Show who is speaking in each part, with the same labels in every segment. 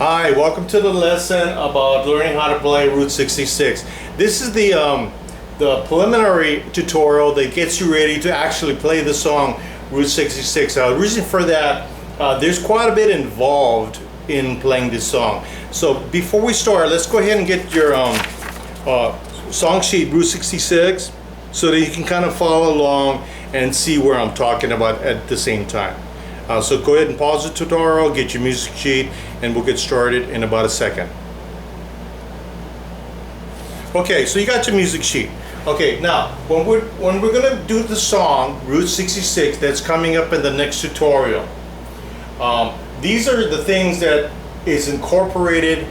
Speaker 1: Hi, welcome to the lesson about learning how to play Route 66. This is the preliminary tutorial that gets you ready to actually play the song Route 66. The reason for that, there's quite a bit involved in playing this song. So before we start, let's go ahead and get your song sheet Route 66 so that you can kind of follow along and see where I'm talking about at the same time. So go ahead and pause the tutorial, get your music sheet, and we'll get started in about a second. Okay, so you got your music sheet. Okay, now when we're gonna do the song Route 66 that's coming up in the next tutorial, these are the things that is incorporated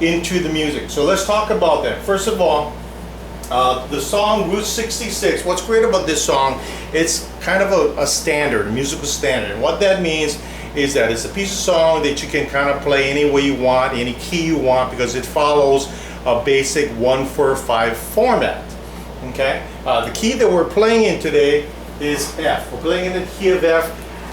Speaker 1: into the music. So let's talk about that. First of all, the song Route 66, what's great about this song, it's kind of a standard, a musical standard. And what that means is that it's a piece of song that you can kind of play any way you want, any key you want, because it follows a basic 1-4-5 format. Okay? The key that we're playing in today is F. We're playing in the key of F.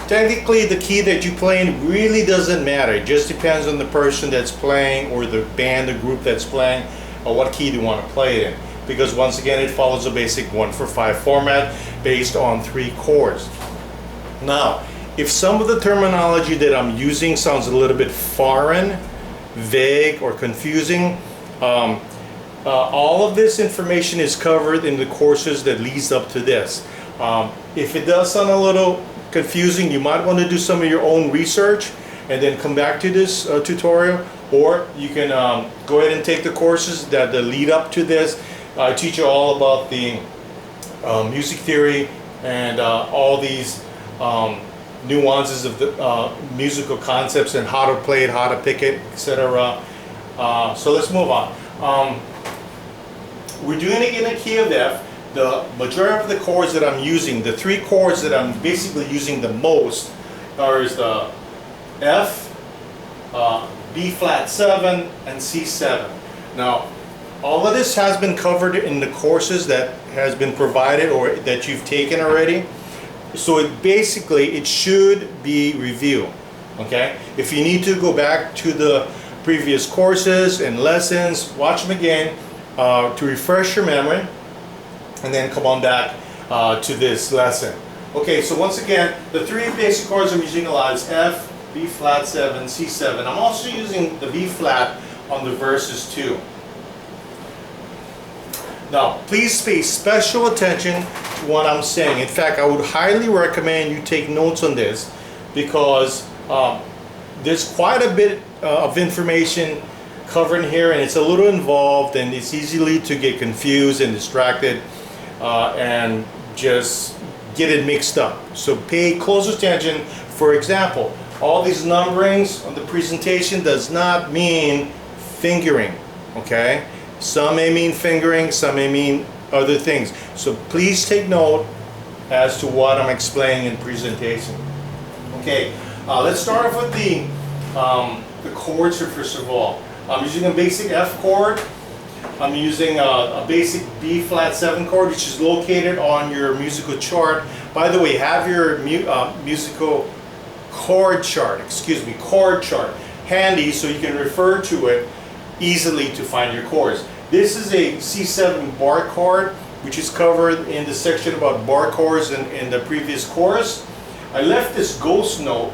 Speaker 1: Technically, the key that you play in really doesn't matter. It just depends on the person that's playing, or the band, the group that's playing, or what key they want to play it in. Because once again, it follows a basic 1-4-5 format based on 3 chords. Now, if some of the terminology that I'm using sounds a little bit foreign, vague, or confusing, all of this information is covered in the courses that leads up to this. If it does sound a little confusing, you might want to do some of your own research and then come back to this tutorial, or you can go ahead and take the courses that lead up to this. I teach you all about the music theory and all these nuances of the musical concepts and how to play it, how to pick it, etc. So let's move on. We're doing it in a key of F. The majority of the chords that I'm using, the 3 chords that I'm basically using the most, are the F, B flat 7, and C7. Now, all of this has been covered in the courses that has been provided or that you've taken already. So it should be reviewed. Okay? If you need to go back to the previous courses and lessons, watch them again to refresh your memory, and then come on back to this lesson. Okay, so once again, the 3 basic chords I'm using a lot is F, B flat 7, C7. I'm also using the B flat on the verses too. Now, please pay special attention to what I'm saying. In fact, I would highly recommend you take notes on this, because there's quite a bit of information covered here, and it's a little involved, and it's easily to get confused and distracted and just get it mixed up. So pay close attention. For example, all these numberings on the presentation does not mean fingering, okay? Some may mean fingering, some may mean other things. So please take note as to what I'm explaining in presentation. Okay, let's start off with the chords here first of all. I'm using a basic F chord. I'm using a basic B flat 7 chord, which is located on your musical chart. By the way, have your musical chord chart handy so you can refer to it easily to find your chords. This is a C7 bar chord, which is covered in the section about bar chords in the previous course. I left this ghost note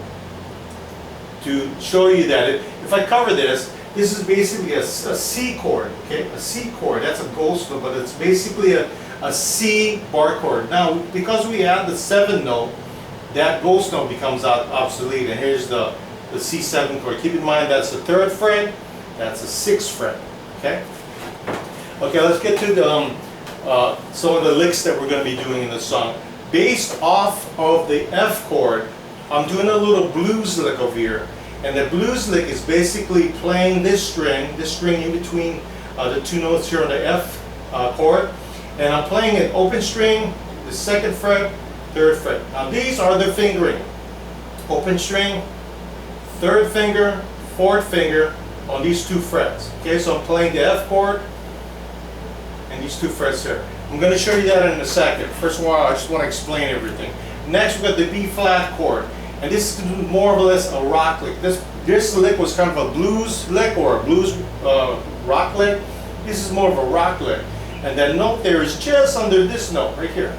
Speaker 1: to show you that if I cover this is basically a C chord, okay? A C chord, that's a ghost note, but it's basically a C bar chord. Now, because we add the 7 note, that ghost note becomes obsolete, and here's the C7 chord. Keep in mind that's the 3rd fret, that's the 6th fret, okay? Okay, let's get to some of the licks that we're going to be doing in the song. Based off of the F chord, I'm doing a little blues lick over here. And the blues lick is basically playing this string in between the 2 notes here on the F chord. And I'm playing an open string, the 2nd fret, 3rd fret. Now these are the fingering. Open string, 3rd finger, 4th finger on these 2 frets. Okay, so I'm playing the F chord and these 2 frets here. I'm going to show you that in a second. First of all, I just want to explain everything. Next, we've got the B flat chord. And this is more or less a rock lick. This lick was kind of a blues lick or a blues rock lick. This is more of a rock lick. And that note there is just under this note right here.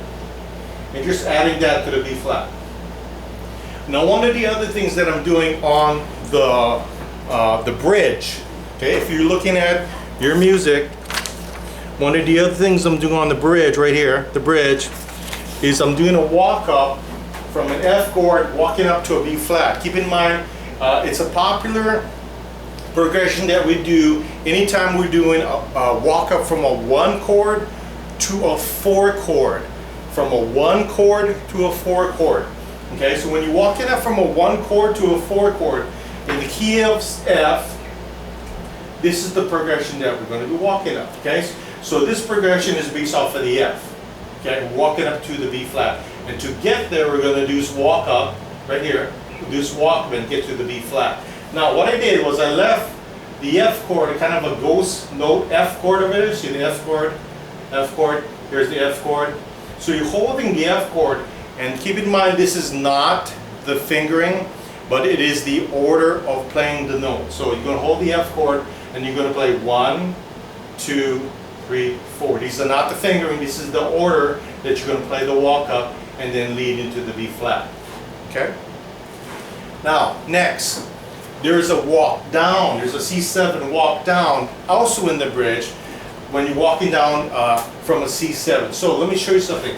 Speaker 1: And just adding that to the B flat. Now one of the other things that I'm doing on the bridge, okay, if you're looking at your music, one of the other things I'm doing on the bridge right here, the bridge, is I'm doing a walk up from an F chord walking up to a B flat. Keep in mind, it's a popular progression that we do anytime we're doing a walk up from a 1 chord to a 4 chord. From a 1 chord to a 4 chord. Okay, so when you're walking up from a 1 chord to a 4 chord in the key of F, this is the progression that we're going to be walking up. Okay, so this progression is based off of the F. Okay, we're walking up to the B flat. And to get there, we're going to do is walk up right here, do this walk up and get to the B flat. Now, what I did was I left the F chord, kind of a ghost note F chord over there. See the F chord, here's the F chord. So you're holding the F chord, and keep in mind this is not the fingering, but it is the order of playing the note. So you're going to hold the F chord, and you're going to play 1, 2, 3, 4. These are not the fingering, this is the order that you're going to play the walk up and then lead into the B flat. Okay? Now, next, there's a walk down. There's a C7 walk down, also in the bridge, when you're walking down from a C7. So let me show you something.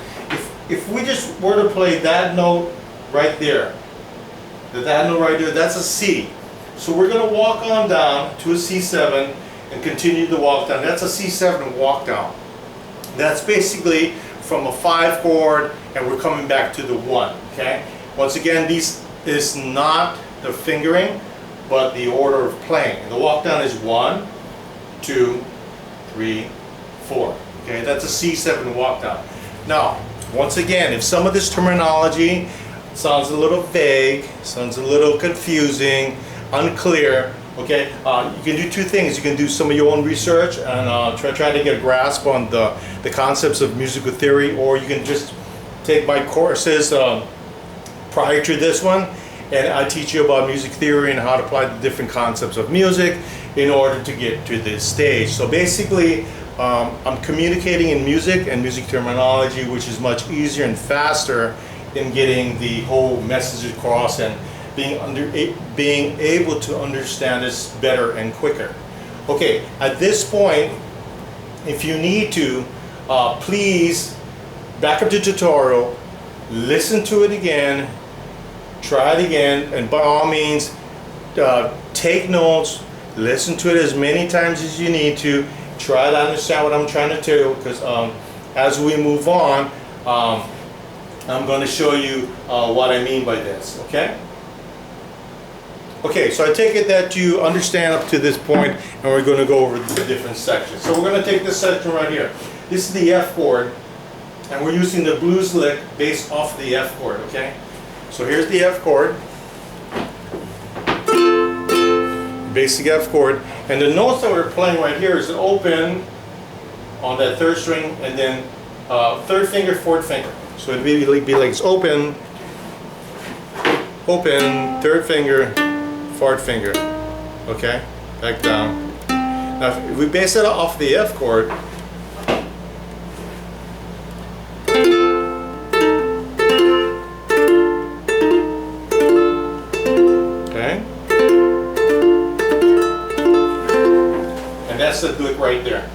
Speaker 1: If we just were to play that note right there, that note right there, that's a C. So we're going to walk on down to a C7 and continue to walk down. That's a C7 walk down. That's basically from a 5 chord, and we're coming back to the 1. Okay. Once again, this is not the fingering, but the order of playing. And the walk down is 1, 2, 3, 4. Okay, that's a C7 walk down. Now, once again, if some of this terminology sounds a little vague, sounds a little confusing, unclear, okay, you can do two things. You can do some of your own research and try to get a grasp on the concepts of musical theory, or you can just take my courses prior to this one, and I teach you about music theory and how to apply the different concepts of music in order to get to this stage. So basically, I'm communicating in music and music terminology, which is much easier and faster in getting the whole message across and being able to understand this better and quicker. Okay, at this point, if you need to, please back up the tutorial, listen to it again, try it again, and by all means, take notes, listen to it as many times as you need to, try to understand what I'm trying to tell you, because as we move on, I'm going to show you what I mean by this, okay? Okay, so I take it that you understand up to this point, and we're going to go over the different sections. So we're going to take this section right here. This is the F chord, and we're using the blues lick based off the F chord, okay? So here's the F chord, basic F chord, and the notes that we're playing right here is an open on that third string, and then third finger, fourth finger. So it'd be like it's open, third finger, fourth finger, okay, back down. Now if we base it off the F chord, okay, and that's the lick right there.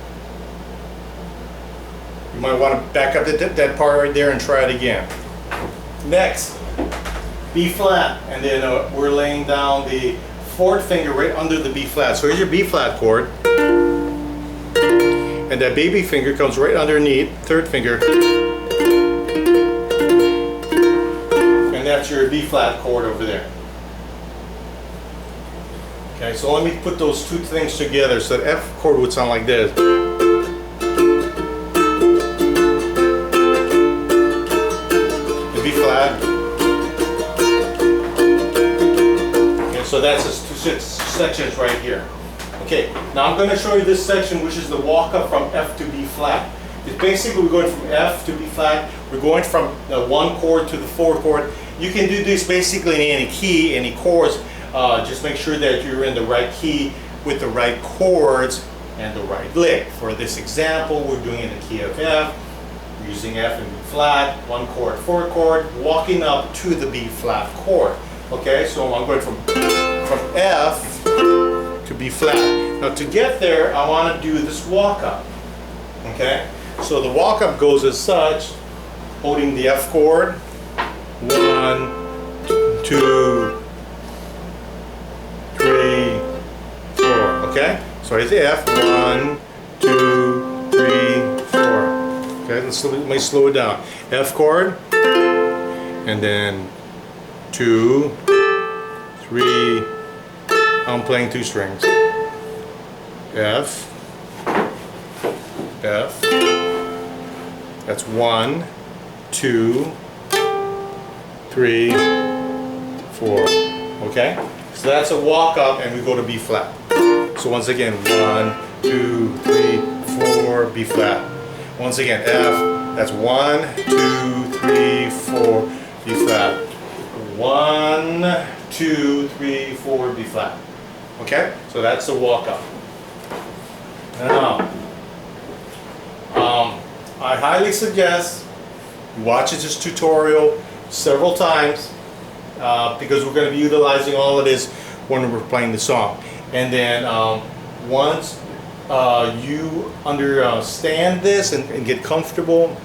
Speaker 1: You might want to back up that part right there and try it again. Next, B flat, and then we're laying down the fourth finger right under the B flat. So here's your B flat chord, and that baby finger comes right underneath third finger, and that's your B flat chord over there. Okay, so let me put those two things together. So that F chord would sound like this. The B flat. So that's the two sections right here. Okay, now I'm going to show you this section, which is the walk up from F to B flat. It's basically we're going from F to B flat. We're going from the 1 chord to the 4 chord, you can do this basically in any key, any chords. Just make sure that you're in the right key with the right chords and the right lick. For this example, we're doing it in the key of F, using F and B flat, 1 chord, 4 chord, walking up to the B flat chord. Okay, so I'm going from F to B flat. Now to get there, I want to do this walk up. Okay, so the walk up goes as such, holding the F chord, 1, 2, 3, 4. Okay, so it's the F, 1, 2, 3, 4. Okay, let me slow it down. F chord, and then 2, 3. I'm playing 2 strings. F, F. That's 1, 2, 3, 4. Okay? So that's a walk up, and we go to B flat. So once again, 1, 2, 3, 4, B flat. Once again, F. That's 1, 2, 3, 4, B flat. 1, 2, 3, 4, B flat. Okay? So that's the walk up. Now, I highly suggest you watch this tutorial several times because we're going to be utilizing all of this when we're playing the song. And then once you understand this and get comfortable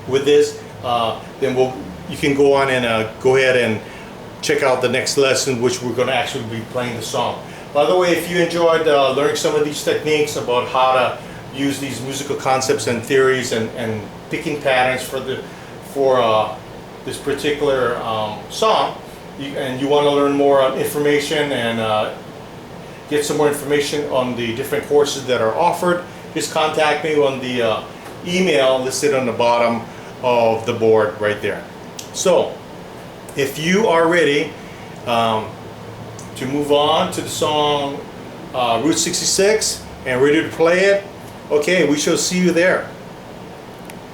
Speaker 1: with this, then you can go on and go ahead and check out the next lesson, which we're going to actually be playing the song. By the way, if you enjoyed learning some of these techniques about how to use these musical concepts and theories and picking patterns for this particular song, and you want to learn more information and get some more information on the different courses that are offered, just contact me on the email listed on the bottom of the board right there. So, if you are ready to move on to the song Route 66 and ready to play it, okay, we shall see you there.